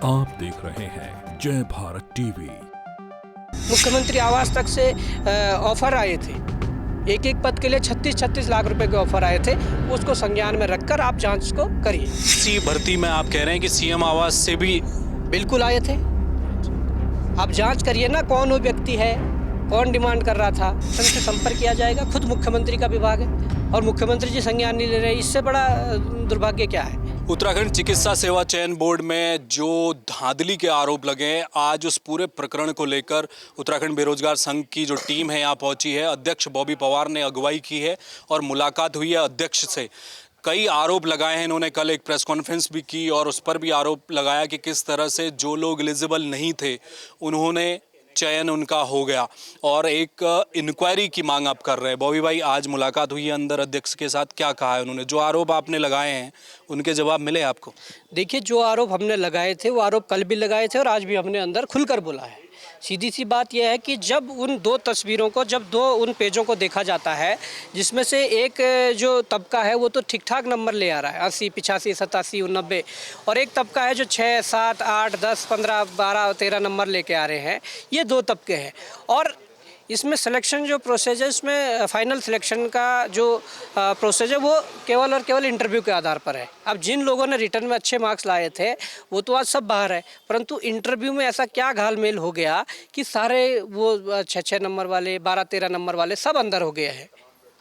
आप देख रहे हैं जय भारत टीवी। मुख्यमंत्री आवास तक से ऑफर आए थे, एक एक पद के लिए 36-36 लाख रुपए के ऑफर आए थे। उसको संज्ञान में रखकर आप जांच को करिए। इसी भर्ती में आप कह रहे हैं कि सीएम आवास से भी बिल्कुल आए थे। आप जांच करिए ना, कौन वो व्यक्ति है, कौन डिमांड कर रहा था, उनसे संपर्क किया जाएगा। खुद मुख्यमंत्री का विभाग है और मुख्यमंत्री जी संज्ञान नहीं ले रहे, इससे बड़ा दुर्भाग्य क्या है। उत्तराखंड चिकित्सा सेवा चयन बोर्ड में जो धांधली के आरोप लगे हैं, आज उस पूरे प्रकरण को लेकर उत्तराखंड बेरोजगार संघ की जो टीम है यहाँ पहुंची है। अध्यक्ष बॉबी पवार ने अगुवाई की है और मुलाकात हुई है अध्यक्ष से। कई आरोप लगाए हैं इन्होंने, कल एक प्रेस कॉन्फ्रेंस भी की और उस पर भी आरोप लगाया कि किस तरह से जो लोग एलिजिबल नहीं थे उन्होंने चयन उनका हो गया और एक इंक्वायरी की मांग आप कर रहे हैं। बॉबी भाई, आज मुलाकात हुई है अंदर अध्यक्ष के साथ, क्या कहा है उन्होंने? जो आरोप आपने लगाए हैं उनके जवाब मिले आपको? देखिए, जो आरोप हमने लगाए थे वो आरोप कल भी लगाए थे और आज भी हमने अंदर खुलकर बोला है। सीधी सी बात यह है कि जब उन दो तस्वीरों को, जब दो उन पेजों को देखा जाता है जिसमें से एक जो तबका है वो तो ठीक ठाक नंबर ले आ रहा है, 80, 85, 87, 90, और एक तबका है जो 6, 7, 8, 10, 15, 12, 13 नंबर लेके आ रहे हैं। ये दो तबके हैं और इसमें सिलेक्शन जो प्रोसेस है, इसमें फाइनल सिलेक्शन का जो प्रोसेस है वो केवल और केवल इंटरव्यू के आधार पर है। अब जिन लोगों ने रिटर्न में अच्छे मार्क्स लाए थे वो तो आज सब बाहर है, परंतु इंटरव्यू में ऐसा क्या घालमेल हो गया कि सारे वो 6-6 नंबर वाले, 12-13 नंबर वाले सब अंदर हो गए हैं।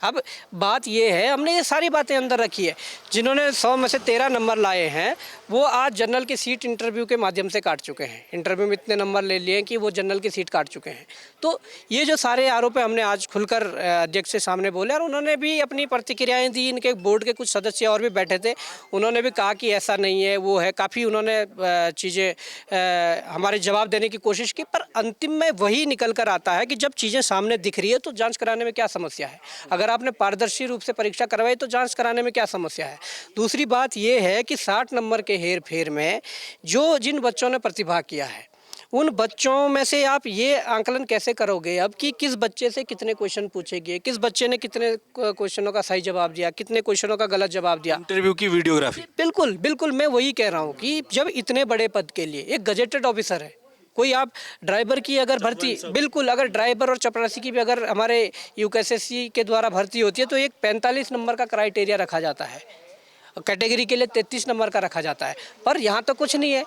अब बात ये है, हमने ये सारी बातें अंदर रखी है। जिन्होंने 100 में से 13 नंबर लाए हैं वो आज जनरल की सीट इंटरव्यू के माध्यम से काट चुके हैं। इंटरव्यू में इतने नंबर ले लिए कि वो जनरल की सीट काट चुके हैं। तो ये जो सारे आरोप है हमने आज खुलकर अध्यक्ष के सामने बोले और उन्होंने भी अपनी प्रतिक्रियाएं दी। इनके बोर्ड के कुछ सदस्य और भी बैठे थे, उन्होंने भी कहा कि ऐसा नहीं है, वो है। काफ़ी उन्होंने चीज़ें हमारे जवाब देने की कोशिश की, पर अंतिम में वही निकल कर आता है कि जब चीज़ें सामने दिख रही है तो जाँच कराने में क्या समस्या है। अगर आपने पारदर्शी रूप से परीक्षा करवाई तो जांच कराने में क्या समस्या है। दूसरी बात यह है कि 60 नंबर के हेर फेर में जिन बच्चों ने प्रतिभा किया है उन बच्चों में से आप ये आंकलन कैसे करोगे अब कि किस बच्चे से कितने क्वेश्चन पूछे गए, किस बच्चे ने कितने क्वेश्चनों का सही जवाब दिया, कितने क्वेश्चनों का गलत जवाब दिया। इंटरव्यू की वीडियोग्राफी। बिल्कुल बिल्कुल, मैं वही कह रहा हूँ कि जब इतने बड़े पद के लिए एक गजेटेड ऑफिसर है, कोई आप ड्राइवर की अगर भर्ती, बिल्कुल, अगर ड्राइवर और चपरासी की भी अगर हमारे यूकेएसएससी के द्वारा भर्ती होती है तो एक 45 नंबर का क्राइटेरिया रखा जाता है, कैटेगरी के लिए 33 नंबर का रखा जाता है, पर यहाँ तो कुछ नहीं है।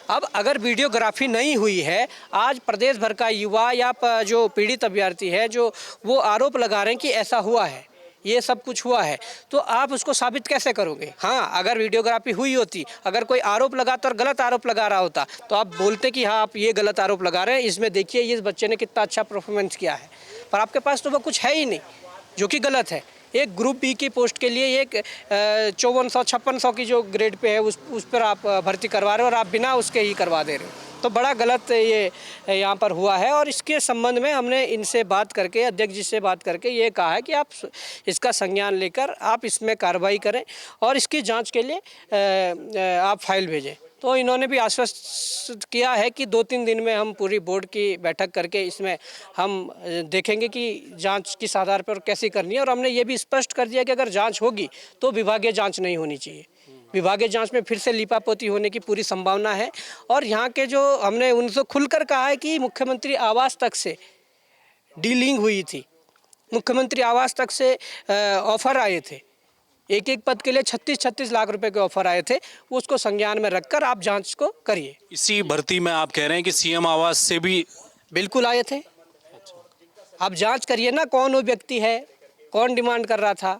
अब अगर वीडियोग्राफी नहीं हुई है, आज प्रदेश भर का युवा या जो पीड़ित अभ्यर्थी है जो वो आरोप लगा रहे हैं कि ऐसा हुआ है, ये सब कुछ हुआ है, तो आप उसको साबित कैसे करोगे? हाँ, अगर वीडियोग्राफी हुई होती, अगर कोई आरोप लगाता और गलत आरोप लगा रहा होता तो आप बोलते कि हाँ आप ये गलत आरोप लगा रहे हैं, इसमें देखिए इस बच्चे ने कितना अच्छा परफॉर्मेंस किया है। पर आपके पास तो वो कुछ है ही नहीं, जो कि गलत है। एक ग्रुप बी की पोस्ट के लिए एक 5400-5600 की जो ग्रेड पे है उस पर आप भर्ती करवा रहे हो और आप बिना उसके ही करवा दे रहे हो, तो बड़ा गलत ये यहाँ पर हुआ है। और इसके संबंध में हमने इनसे बात करके, अध्यक्ष जी से बात करके ये कहा है कि आप इसका संज्ञान लेकर आप इसमें कार्रवाई करें और इसकी जांच के लिए आप फाइल भेजें। तो इन्होंने भी आश्वस्त किया है कि 2-3 दिन में हम पूरी बोर्ड की बैठक करके इसमें हम देखेंगे कि जांच किस आधार पर कैसी करनी है। और हमने ये भी स्पष्ट कर दिया कि अगर जांच होगी तो विभागीय जांच नहीं होनी चाहिए। विभागीय जांच में फिर से लीपापोती होने की पूरी संभावना है। और यहाँ के जो हमने उनसे खुलकर कहा है कि मुख्यमंत्री आवास तक से डीलिंग हुई थी, मुख्यमंत्री आवास तक से ऑफर आए थे, एक एक पद के लिए 36-36 लाख रुपए के ऑफर आए थे। उसको संज्ञान में रखकर आप जांच को करिए। इसी भर्ती में आप कह रहे हैं कि सीएम आवास से भी बिल्कुल आए थे। आप जांच करिए ना, कौन वो व्यक्ति है, कौन डिमांड कर रहा था।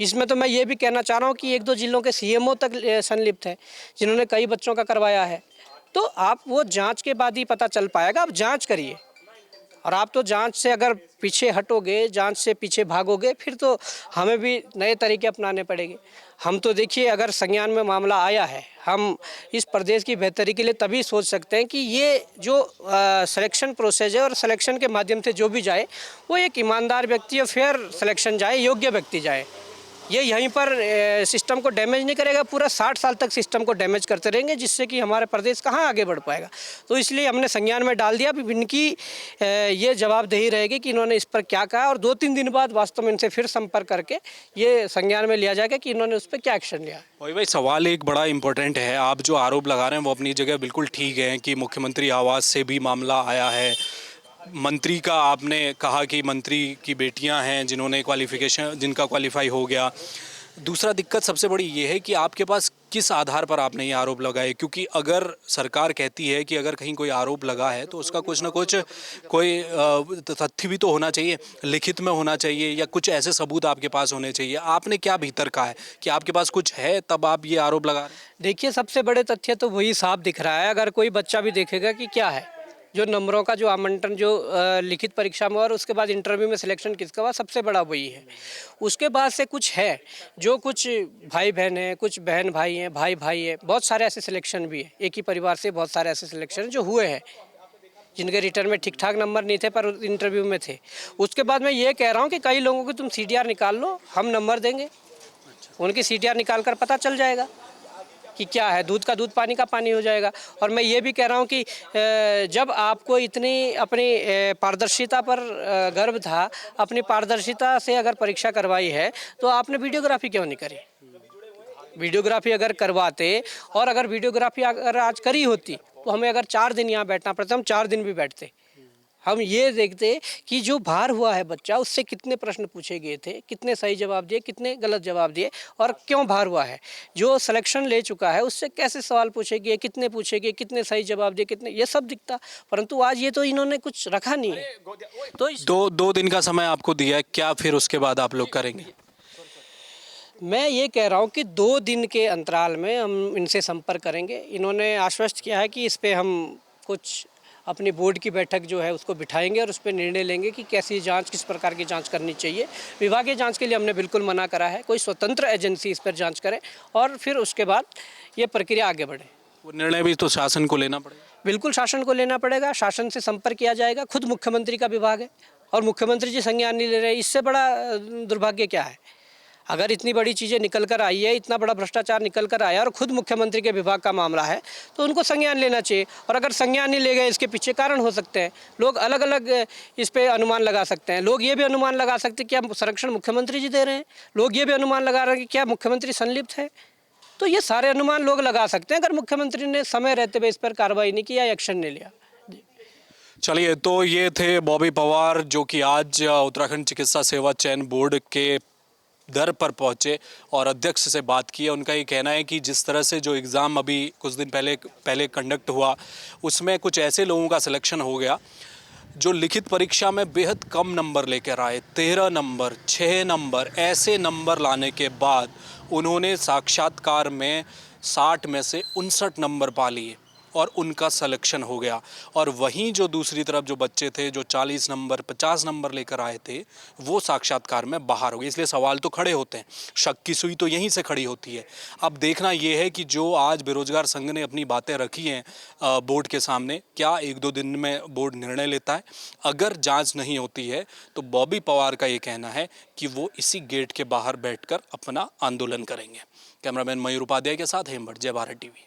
इसमें तो मैं ये भी कहना चाह रहा हूँ कि 1-2 जिलों के सीएमओ तक संलिप्त हैं जिन्होंने कई बच्चों का करवाया है। तो आप वो जांच के बाद ही पता चल पाएगा। आप जांच करिए, और आप तो जांच से अगर पीछे हटोगे, जांच से पीछे भागोगे, फिर तो हमें भी नए तरीके अपनाने पड़ेंगे। हम तो देखिए, अगर संज्ञान में मामला आया है, हम इस प्रदेश की बेहतरी के लिए तभी सोच सकते हैं कि ये जो सिलेक्शन प्रोसेस है और सिलेक्शन के माध्यम से जो भी जाए वो एक ईमानदार व्यक्ति और फेयर सिलेक्शन जाए, योग्य व्यक्ति जाए। ये यहीं पर सिस्टम को डैमेज नहीं करेगा, पूरा 60 साल तक सिस्टम को डैमेज करते रहेंगे, जिससे कि हमारा प्रदेश कहाँ आगे बढ़ पाएगा। तो इसलिए हमने संज्ञान में डाल दिया। अब इनकी ये जवाबदेही रहेगी कि इन्होंने इस पर क्या कहा, और 2-3 दिन बाद वास्तव में इनसे फिर संपर्क करके ये संज्ञान में लिया जाएगा कि इन्होंने उस पर क्या एक्शन लिया है। भाई सवाल एक बड़ा इंपॉर्टेंट है, आप जो आरोप लगा रहे हैं वो अपनी जगह बिल्कुल ठीक है कि मुख्यमंत्री आवास से भी मामला आया है, मंत्री का आपने कहा कि मंत्री की बेटियां हैं जिन्होंने जिनका क्वालिफाई हो गया। दूसरा दिक्कत सबसे बड़ी ये है कि आपके पास किस आधार पर आपने ये आरोप लगाए, क्योंकि अगर सरकार कहती है कि अगर कहीं कोई आरोप लगा है तो उसका कुछ ना कुछ कोई तथ्य भी तो होना चाहिए, लिखित में होना चाहिए, या कुछ ऐसे सबूत आपके पास होने चाहिए। आपने क्या भीतर कहा है कि आपके पास कुछ है तब आप ये आरोप लगा रहे हैं? देखिए, सबसे बड़े तथ्य तो वही साफ दिख रहा है। अगर कोई बच्चा भी देखेगा कि क्या है, जो नंबरों का जो आवंटन जो लिखित परीक्षा में और उसके बाद इंटरव्यू में सिलेक्शन किसका हुआ, सबसे बड़ा वही है। उसके बाद से कुछ है, जो कुछ भाई बहन है, कुछ बहन भाई हैं, भाई भाई है, बहुत सारे ऐसे सिलेक्शन भी है। एक ही परिवार से बहुत सारे ऐसे सिलेक्शन जो हुए हैं, जिनके रिटर्न में ठीक ठाक नंबर नहीं थे पर इंटरव्यू में थे। उसके बाद मैं ये कह रहा हूँ कि कई लोगों को तुम CDR निकाल लो, हम नंबर देंगे। उनकी CDR निकाल कर पता चल जाएगा कि क्या है, दूध का दूध पानी का पानी हो जाएगा। और मैं ये भी कह रहा हूँ कि जब आपको इतनी अपनी पारदर्शिता पर गर्व था, अपनी पारदर्शिता से अगर परीक्षा करवाई है तो आपने वीडियोग्राफी क्यों नहीं करी? वीडियोग्राफी अगर करवाते, और अगर वीडियोग्राफी अगर आज करी होती तो हमें अगर 4 दिन यहाँ बैठना पड़ता, हम 4 दिन भी बैठते। हम ये देखते कि जो बाहर हुआ है बच्चा, उससे कितने प्रश्न पूछे गए थे, कितने सही जवाब दिए, कितने गलत जवाब दिए, और क्यों बाहर हुआ है। जो सिलेक्शन ले चुका है उससे कैसे सवाल पूछे गए, कितने पूछे गए, कितने सही जवाब दिए, कितने, ये सब दिखता। परंतु आज ये तो इन्होंने कुछ रखा नहीं है। तो दो दिन का समय आपको दिया है, क्या फिर उसके बाद आप लोग करेंगे? मैं ये कह रहा हूँ कि 2 दिन के अंतराल में हम इनसे संपर्क करेंगे। इन्होंने आश्वस्त किया है कि इस पर हम कुछ अपनी बोर्ड की बैठक जो है उसको बिठाएंगे और उस पर निर्णय लेंगे कि कैसी जांच, किस प्रकार की जांच करनी चाहिए। विभागीय जांच के लिए हमने बिल्कुल मना करा है, कोई स्वतंत्र एजेंसी इस पर जांच करे और फिर उसके बाद ये प्रक्रिया आगे बढ़े। वो निर्णय भी तो शासन को लेना पड़ेगा। बिल्कुल शासन को लेना पड़ेगा, शासन से संपर्क किया जाएगा। खुद मुख्यमंत्री का विभाग है और मुख्यमंत्री जी संज्ञान नहीं ले रहे, इससे बड़ा दुर्भाग्य क्या है? अगर इतनी बड़ी चीज़ें निकल कर आई है, इतना बड़ा भ्रष्टाचार निकल कर आया और खुद मुख्यमंत्री के विभाग का मामला है, तो उनको संज्ञान लेना चाहिए। और अगर संज्ञान नहीं ले गए, इसके पीछे कारण हो सकते हैं। लोग अलग अलग इस पे अनुमान लगा सकते हैं। लोग ये भी अनुमान लगा सकते हैं कि क्या संरक्षण मुख्यमंत्री जी दे रहे हैं। लोग ये भी अनुमान लगा रहे हैं कि क्या मुख्यमंत्री संलिप्त है। तो ये सारे अनुमान लोग लगा सकते हैं अगर मुख्यमंत्री ने समय रहते हुए इस पर कार्रवाई नहीं की या एक्शन नहीं लिया। चलिए, तो ये थे बॉबी पवार, जो कि आज उत्तराखंड चिकित्सा सेवा चयन बोर्ड के दर पर पहुंचे और अध्यक्ष से बात की है। उनका ये कहना है कि जिस तरह से जो एग्ज़ाम अभी कुछ दिन पहले कंडक्ट हुआ, उसमें कुछ ऐसे लोगों का सिलेक्शन हो गया जो लिखित परीक्षा में बेहद कम नंबर लेकर आए, 13 नंबर, 6 नंबर, ऐसे नंबर लाने के बाद उन्होंने साक्षात्कार में 60 में से 59 नंबर पा लिए और उनका सिलेक्शन हो गया। और वहीं जो दूसरी तरफ जो बच्चे थे जो 40 नंबर 50 नंबर लेकर आए थे, वो साक्षात्कार में बाहर हो गए। इसलिए सवाल तो खड़े होते हैं, शक की सुई तो यहीं से खड़ी होती है। अब देखना ये है कि जो आज बेरोजगार संघ ने अपनी बातें रखी हैं बोर्ड के सामने, क्या 1-2 दिन में बोर्ड निर्णय लेता है। अगर जांच नहीं होती है तो बॉबी पवार का ये कहना है कि वो इसी गेट के बाहर बैठकर अपना आंदोलन करेंगे। कैमरामैन मयूर उपाध्याय के साथ हेमभट्ट, जय भारत टीवी।